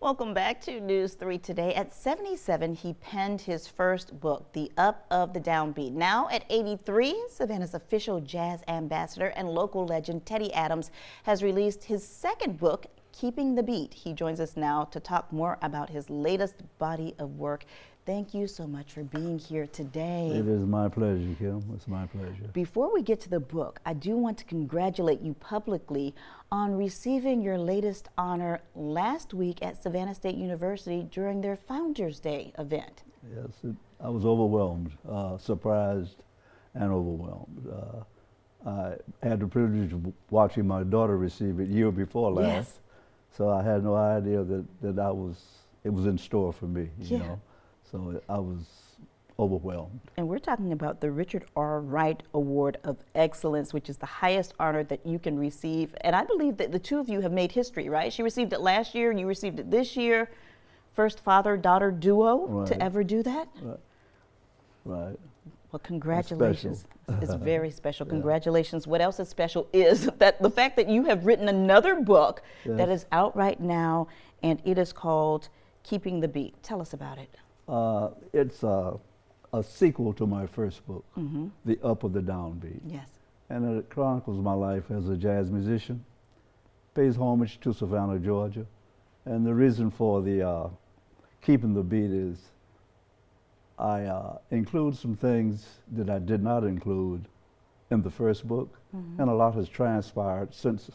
Welcome back to News 3 Today. At 77, he penned his first book, The Up of the Downbeat. Now at 83, Savannah's official jazz ambassador and local legend Teddy Adams has released his second book, Keeping the Beat. He joins us now to talk more about his latest body of work. Thank you so much for being here today. It is my pleasure, Kim. It's my pleasure. Before we get to the book, I do want to congratulate you publicly on receiving your latest honor last week at Savannah State University during their Founders Day event. Yes, I was overwhelmed, surprised and overwhelmed. I had the privilege of watching my daughter receive it year before last. Yes. So I had no idea that it was in store for me, you Yeah. know. So I was overwhelmed. And we're talking about the Richard R. Wright Award of Excellence, which is the highest honor that you can receive. And I believe that the two of you have made history, right? She received it last year, you received it this year. First father-daughter duo to ever do that. Right. Well, congratulations. It's very special. Yeah. Congratulations. What else is special is that the fact that you have written another book that is out right now, and it is called Keeping the Beat. Tell us about it. It's a sequel to my first book, The Up of the Downbeat. Yes. And it chronicles my life as a jazz musician, pays homage to Savannah, Georgia. And the reason for the Keeping the Beat is I include some things that I did not include in the first book, and a lot has transpired since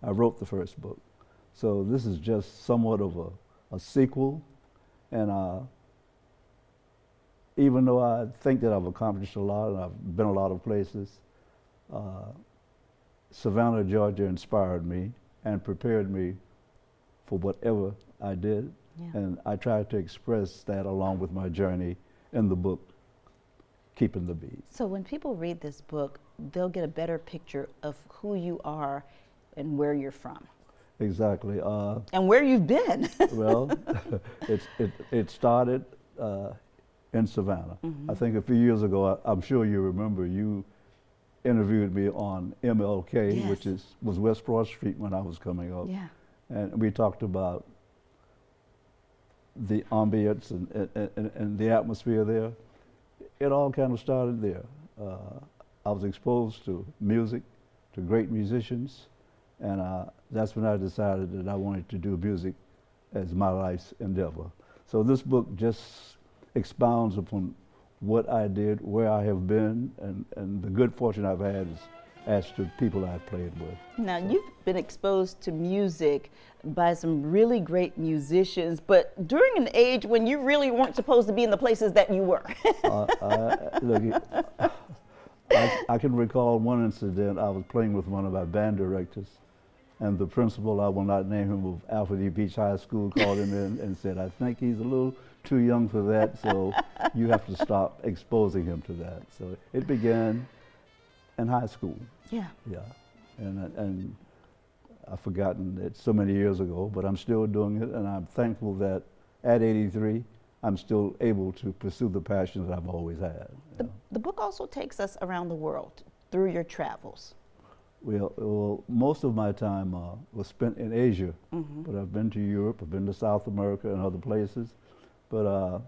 I wrote the first book. So this is just somewhat of a sequel, and even though I think that I've accomplished a lot and I've been a lot of places, Savannah, Georgia inspired me and prepared me for whatever I did. Yeah. And I tried to express that along with my journey in the book, Keeping the Beat. So when people read this book, they'll get a better picture of who you are and where you're from. Exactly. And where you've been. Well, it started in Savannah. I think a few years ago, I'm sure you remember, you interviewed me on MLK, Yes. which was West Broad Street when I was coming up. Yeah. And we talked about the ambience and the atmosphere there. It all kind of started there. I was exposed to music, to great musicians, and that's when I decided that I wanted to do music as my life's endeavor. So this book just expounds upon what I did, where I have been, and the good fortune I've had as to people I've played with. Now, you've been exposed to music by some really great musicians, but during an age when you really weren't supposed to be in the places that you were. Look, I can recall one incident. I was playing with one of our band directors, and the principal, I will not name him, of Alpharetta Beach High School, called him in and said, "I think he's a little too young for that, so you have to stop exposing him to that." So it began in high school. Yeah. Yeah, and I've forgotten it so many years ago, but I'm still doing it, and I'm thankful that at 83, I'm still able to pursue the passion that I've always had. The book also takes us around the world through your travels. Well, most of my time was spent in Asia, but I've been to Europe, I've been to South America and other places, but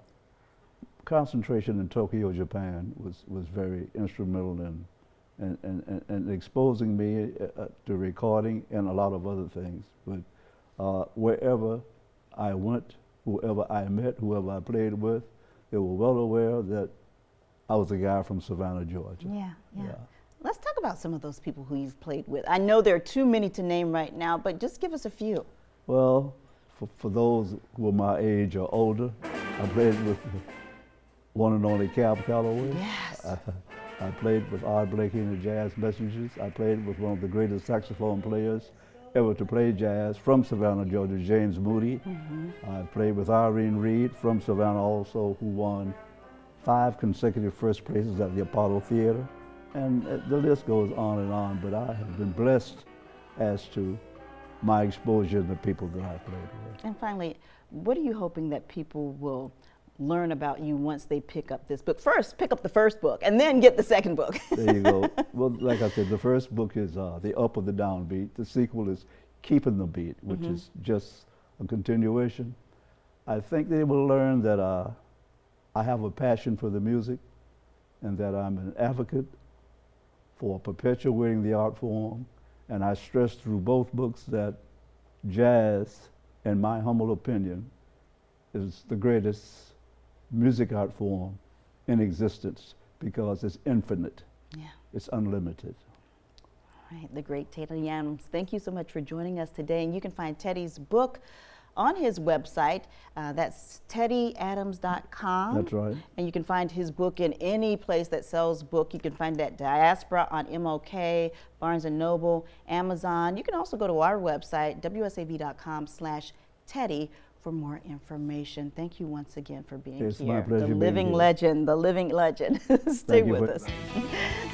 concentration in Tokyo, Japan was very instrumental in exposing me to recording and a lot of other things. But wherever I went, whoever I met, whoever I played with, they were well aware that I was a guy from Savannah, Georgia. Yeah. Let's talk about some of those people who you've played with. I know there are too many to name right now, but just give us a few. Well, for those who are my age or older, I played with one and only Cab Calloway. Yes. I played with Art Blakey and the Jazz Messengers. I played with one of the greatest saxophone players ever to play jazz from Savannah, Georgia, James Moody. I played with Irene Reed from Savannah also, who won 5 consecutive first places at the Apollo Theater. And the list goes on, but I have been blessed as to my exposure and the people that I played with. And finally, what are you hoping that people will learn about you once they pick up this book? First, pick up the first book and then get the second book. There you go. Well, like I said, the first book is The Up of the Downbeat. The sequel is Keeping the Beat, which is just a continuation. I think they will learn that I have a passion for the music and that I'm an advocate for perpetuating the art form. And I stress through both books that jazz, in my humble opinion, is the greatest music art form in existence because it's infinite. Yeah. It's unlimited. All right, the great Teddy Adams. Thank you so much for joining us today. And you can find Teddy's book on his website. That's teddyadams.com. That's right. And you can find his book in any place that sells book. You can find it at Diaspora, on MLK, Barnes & Noble, Amazon. You can also go to our website, wsav.com/Teddy, for more information. Thank you once again for being It's here. my pleasure The being living here. legend, the living legend. Stay with us.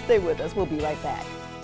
Stay with us. We'll be right back.